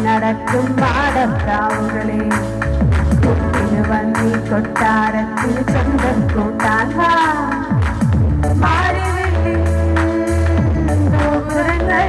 നടക്കും പാടത്താവുകളെ കുട്ടിന് വന്നി കൊട്ടാരത്തിൽ സ്വന്തം കൂട്ടാൻ മാറി ഗോപുരങ്ങൾ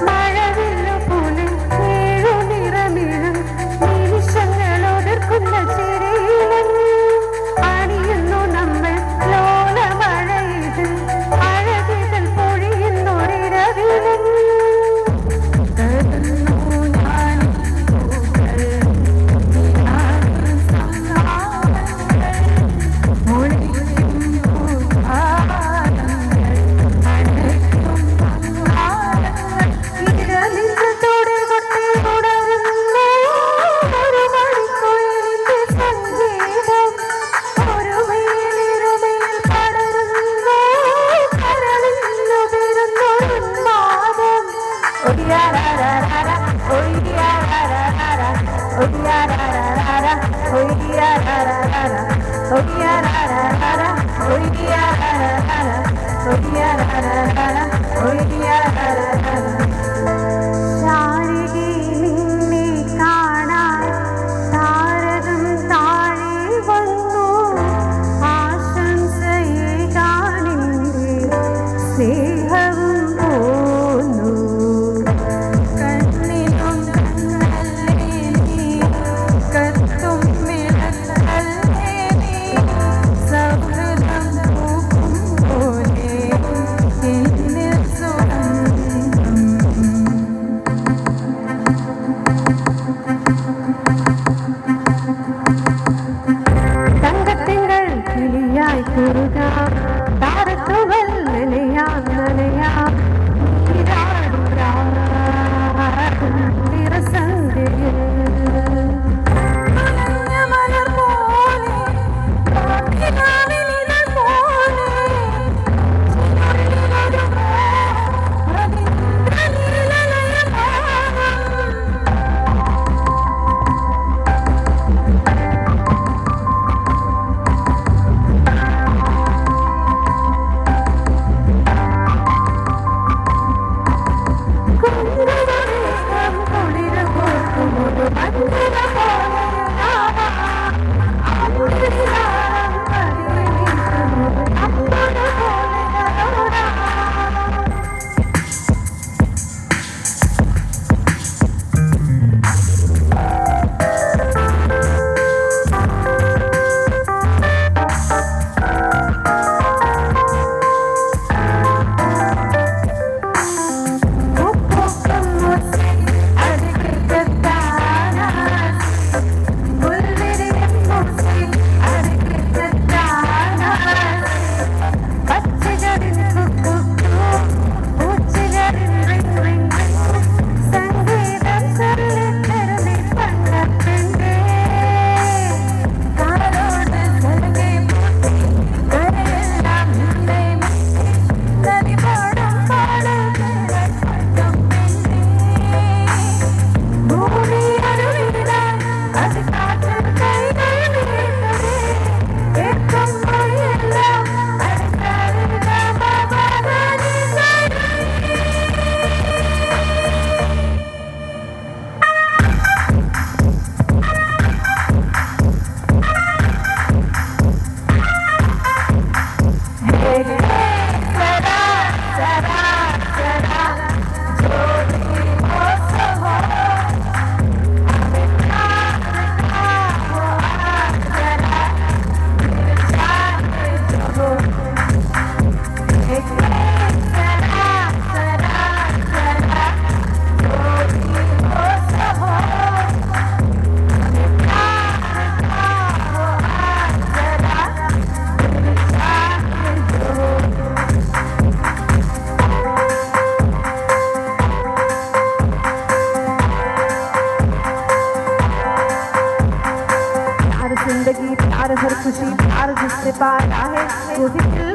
മഴവില്ലു പോലെ ഏഴു നിറമിഴും നിമിഷങ്ങളൊടുക്കുന്ന ചിരിയിലും അണിയുന്നു നമ്മൾ ലോല മഴയിൽ അഴകികൾ പൊഴിയുന്നൊരിരവിലും ശാരികി നിന്നെ കാണാൻ താരകം താഴെ വന്നു ആശംസയേകാനിന്റെ സ്നേഹവും പോന്നു കണ്ണിലും കത്തും സൗഹൃദം പോലെ തങ്കത്തിങ്കൾ കിളിയായി കുറുക താരത്തുകൾ നനയാം നനയാം നിറസന്ധ്യയിൽ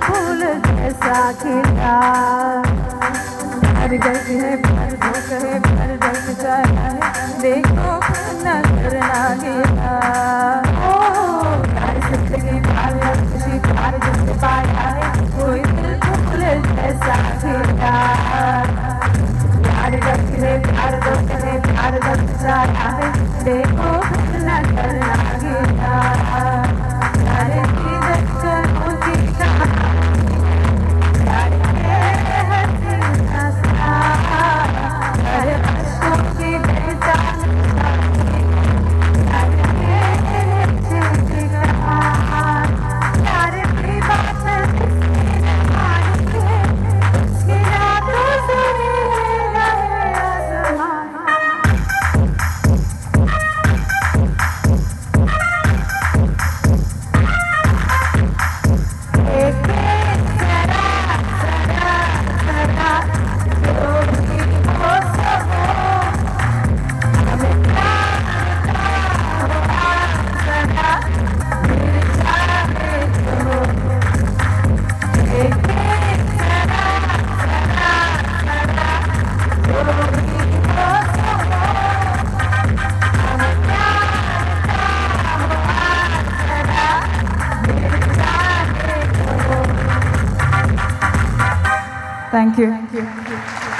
फूल जैसा खिला। हर गज है पर धोख है पर जग जाया है, देखो नजर ना गिरा। ओ प्यार जिंदगी प्यार खुशी प्यार जिसने पाया है, कोई दिल फूल जैसा खिला। प्यार गज है प्यार धोख है प्यार जग जाया है, देखो नजर ना गिरा। प्यारे की धड़कनों की कहानी, प्यार के हसीना सा, प्यारे अश्कों की बेजान शादी, प्यार के जिगरहार, प्यार की बात किसी ने मानी, उसकी यादों से रहे आसमान। Thank you.